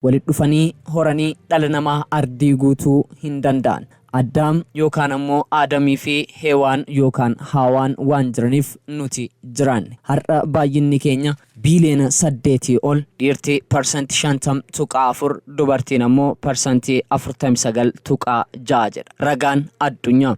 walitti dhufanii horanii dhala namaa ardii guutuu hin danda'an. Addaam yookaan ammoo Aadamii fi Heewaan yookaan Haawaan waan jiraniif nuti jiraanne. Har'a baay'inni keenya biiliyoona 8 ol, dhiirti % 50.4, dubartiin ammoo % 49.6 jedha ragaan addunyaa.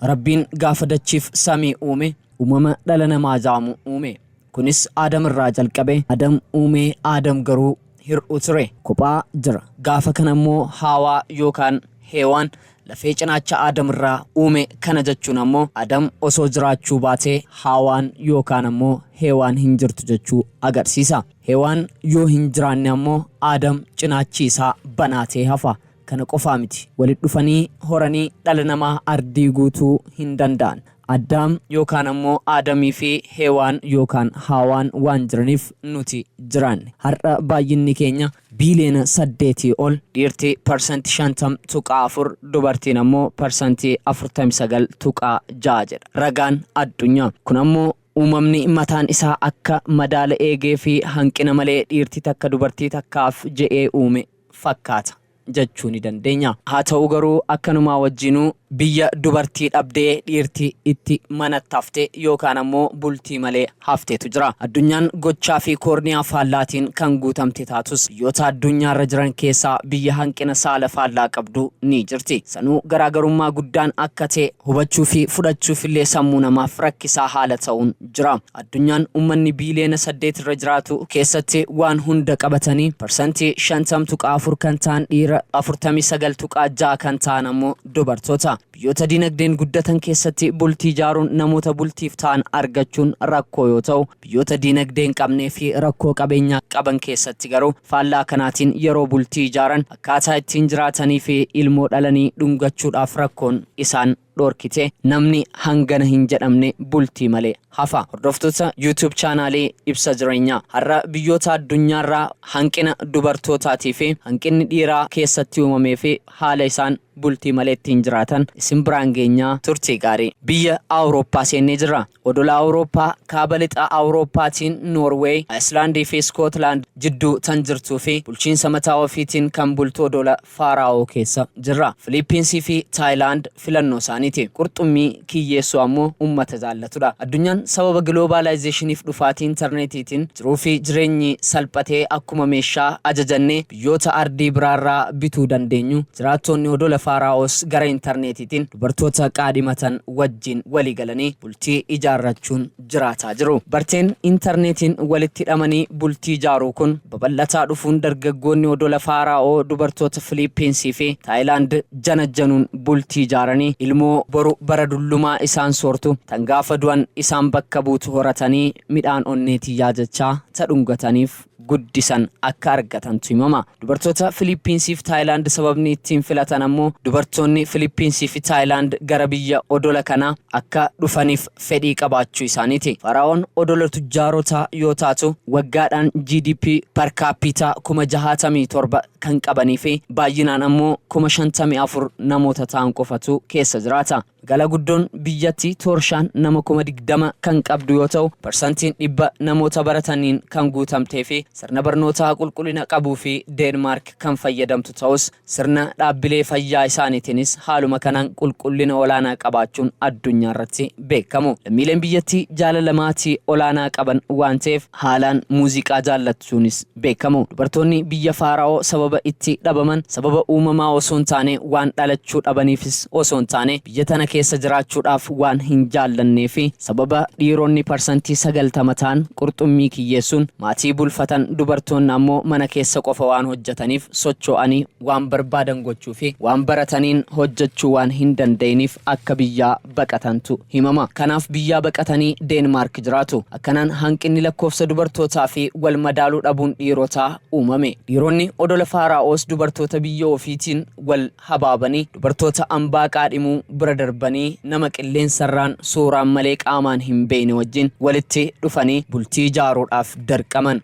Rabbiin gaafa dachiif samii uume uumama dhala namaa jaamu uume. Kunis Aadam irraa jalqabe. Aadam uume, Aadam garuu hir'uu ture, kophaa jira. Gaafa kana ammoo Haawaa yookaan Heewaan lafee cinaacha Aadam irraa uume. Kana jechuun ammoo Aadam osoo jiraachuu baatee Haawaan yookaan ammoo Heewaan hin jirtu jechuu agarsiisa. Heewaan yoo hin jiraanne ammoo Aadam cinaachi isaa banaatee hafa. Kana qofaa miti, walitti dhufanii horanii dhala namaa ardii guutuu hin danda'an. Addaam yookaan ammoo Aadamii fi Heewaan yookaan Haawaan waan jiraniif nuti jiraanne. Har'a baay'inni keenya biiliyoona 8 ol, dhiirti % 50.4, dubartiin ammoo % 49.6 jedha ragaan addunyaa. Kun ammoo uumamni mataan isaa akka madaala eegee fi hanqina malee dhiirti takka dubartii takkaaf je'ee uume fakkaata jechuu ni dandeenya. Haa ta'u garuu akkanumaa wajjinuu biyya dubartii dhabdee dhiirti itti manatti hafte yookaan ammoo bultii malee hafteetu jira. Addunyaan gochaa fi koorniyaa faallaatiin kan guutamte taatus biyyoota addunyaarra jiran keessaa biyya hanqina saala faallaa qabdu ni jirti. Sanuu garaagarummaa guddaan akka ta'e hubachuu fi fudhachuuf illee sammuu namaaf rakkisaa haala ta'uun jira. Addunyaan uummanni biiliyoona 8 irra jiraatu keessatti waan hunda qabatanii % 50.4 kan ta'an dhiira, 49.6 kan ta'an ammoo dubartoota. Biyyoota dinagdeen guddatan keessatti bultii ijaaruun namoota bultiif ta'an argachuun rakkoo yoo ta'u, biyyoota dinagdeen qabnee fi rakkoo qabeenyaa qaban keessatti garuu faallaa kanaatiin yeroo bultii ijaaran akkaataa ittiin jiraatanii fi ilmoo dhalanii dhungachuudhaaf rakkoon isaan dhorkite. Namni hangana hin jedhamne bultii malee hafa. Hordoftoota YouTube chaanaalii Ibsa Jireenyaa, har'a biyyoota addunyaarraa hanqina dubartootaatii fi hanqinni dhiiraa keessatti uumamee fi haala isaan bultii malee ittiin jiraatan isin biraan geenyaa turtii gaarii. Biyya Awurooppaa seennee jirra. Odola Awurooppaa kaaba lixa Awurooppaatiin Noorweey, Ayislaandii fi Iskootlaand jidduu tan jirtuu fi bulchiinsa mataa ofiitiin kan bultu odola Faaraa'oo keessa jirra. Filiippiinsii fi Taayilaand filannoo isaaniiti. Qurxummii kiyyeessuu ammoo uummata jaallatudha. Addunyaan sababa globalizationif dhufaatii intarneetiitiin jiruu fi jireenyi salphatee akkuma meeshaa ajajannee biyyoota ardii biraarraa bituu dandeenyu. Jiraattonni odola Faaraa'oos gara intarneetiitiin dubartoota qaadhimatan wajjin walii galanii bultii ijaarrachuun jiraataa jiru. Barteen intarneetiin walitti hidhamanii bultii ijaaruu kun babal'ataa dhufuun dargaggoonni odola Faaraa'oo dubartoota Filiippiinsii fi Taayilaand janajjanuun bultii ijaaranii ilmoo boru bara dullumaa isaan soortu tan gaafa du'an isaan bakka buutu horatanii midhaan onneetii yaajachaa dhungataniif guddisan akka argatantu himama. Dubartoota Filiippiinsii fi Taayilaand sababni ittiin filatan ammoo dubartoonni Filiippiinsii fi Taayilaand gara biyya odola kana akka dhufaniif fedhii qabaachuu isaaniiti. Faaraa'oon odola tujjaarotaa yoo taatu waggaadhaan GDP per capita 67 kan qabanii fi baay'inaan ammoo 54 namoota ta'an qofatu keessa jiraata. Magaalaa guddoon biyyattii Toorshaan nama 20 kan qabdu yoo ta'u, parsantiin 100 namoota barataniin kan guutamtee fi sirna barnootaa qulqullina qabuu fi Deenmaark kan fayyadamtu ta'us sirna dhaabbilee fayyaa isaaniitiinis haaluma kanaan qulqullina olaanaa qabaachuun addunyaa irratti beekamu. Lammiileen biyyattii jaalala maatii olaanaa qaban waan ta'eef haalaan muuziqaa jaallachuunis beekamu. Dubartoonni biyya Faaraa'oo sababa itti dhabaman sababa uumamaa osoo hin taane waan dhalachuu dhabaniifis osoo hin taane biyya tana keessa jiraachuudhaaf waan hin jaallannee fi sababa dhiironni parsantii 90 ta'an qurxummii kiyyeessuun maatii bulfatan, dubartoonni ammoo mana keessa qofa waan hojjetaniif socho'anii waan barbaadan gochuu fi waan barataniin hojjechuu waan hin danda'iniif akka biyyaa baqatantu himama. Kanaaf biyyaa baqatanii Deenmaark jiraatu. Akkanaan hanqinni lakkoofsa dubartootaa fi wal madaaluu dhabuun dhiirotaa uumame. Dhiironni odola Faaraa'oos dubartoota biyya ofiitiin wal habaabanii dubartoota ambaa qaadhimuu bira darbanii nama qilleensarraan suuraan malee qaamaan hin beekne wajjin walitti dhufanii bultii ijaaruudhaaf dirqaman.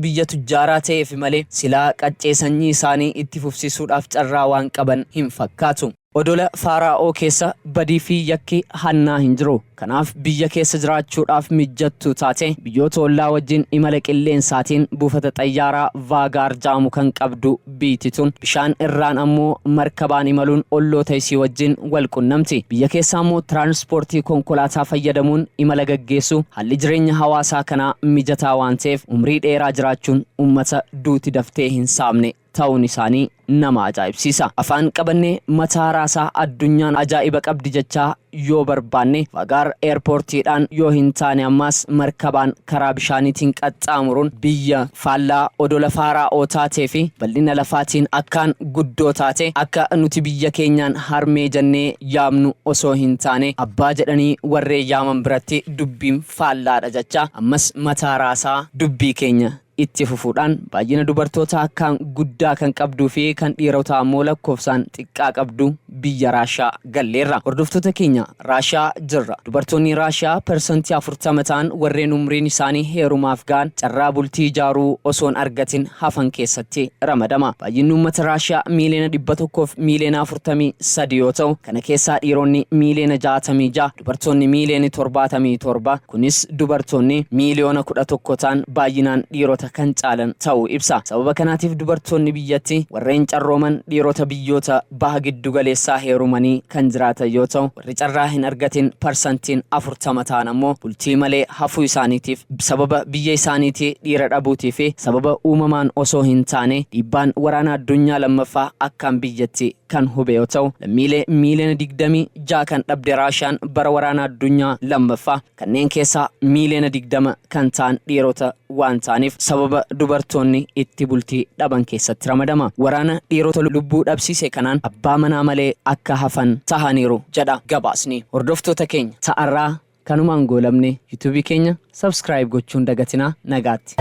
Biyya tujjaaraa ta'eef malee silaa qaccee sanyii isaanii itti fufsiisuudhaaf carraa waan qaban hin fakkaatu. Odola Faaraa'oo keessa badii fi yakki hannaa hin jiru. Kanaaf biyya keessa jiraachuudhaaf mijattuu taate biyyoota ollaa wajjin imala qilleensaatiin buufata xayyaaraa Vaagaar jaamu kan qabdu biitituun bishaan irraan ammoo markabaan imaluun olloota isii wajjin wal qunnamti. Biyya keessa ammoo tiraanspoortii konkolaataa fayyadamuun imala gaggeessu haalli jireenya hawaasaa kanaa mijataa waan ta'eef umrii dheeraa jiraachuun uummata duuti daftee hin saamne ta'uun isaanii nama ajaa'ibsiisa. Afaan qabannee mataa raasaa addunyaan ajaa'iba qabdi jechaa yoo barbaanne Vaagaar eerpoortiidhaan yoo hin taane ammas markabaan karaa bishaaniitiin qaxxaamuruun biyya faallaa odola Faaraa'oo taatee fi bal'ina lafaatiin akkaan guddoo taate akka nuti biyya keenyaan harmee jennee yaamnu osoo hin taane abbaa jedhanii warreen yaaman biratti dubbiin faallaadha jecha ammas mataa raasaa dubbii keenya itti fufuudhaan baay'ina dubartoota akkaan guddaa kan qabduu fi kan dhiirotaa ammoo lakkoofsaan xiqqaa qabdu biyya Raashiyaa galleerra. Hordoftoota keenya Raashiyaa jirra. Dubartoonni Raashiyaa persentii 40 ta'an warreen umriin isaanii heerumaaf ga'an carraa bultii ijaaruu osoon argatin hafan keessatti ramadama. Baay'inni uummata Raashiyaa miiliyoona 100 fi miiliyoona 43 yoo ta'u kana keessaa dhiironni miiliyoona 66 dubartoonni miiliyoona 77 kunis dubartoonni miiliyoona 11 ta'an baay'inaan dhiirota kan caalan ta'uu ibsa. Sababa kanaatiif dubartoonni biyyatti warreen carrooman dhiirota biyyoota baha giddu galeessaa heerumanii kan jiraatan yoo ta'u warri carraa hin argatin persentiin 40 ta'an ammoo bultii malee hafuu isaaniitiif sababa biyya isaaniitii dhiira dhabuutii fi sababa uumamaan osoo hin taane dhiibbaan waraana addunyaa lammaffaa akkaan biyyatti kan hube yoo ta'u lammiilee miiliyoona 26 kan dhabde Raashiyaan bara waraana addunyaa lammaffaa kanneen keessaa miiliyoona 20 kan ta'an dhiirota waan ta'aniif sababa dubartoonni itti bultii dhaban keessatti ramadama. Waraana dhiirota lubbuu dhabsiise kanaan abbaa manaa malee akka hafan tahaniiru jedha gabaasni. Hordoftoota keenya ta'arraa kanumaan goolamne YouTube keenya subscribe gochuun dagatinaa nagaatti.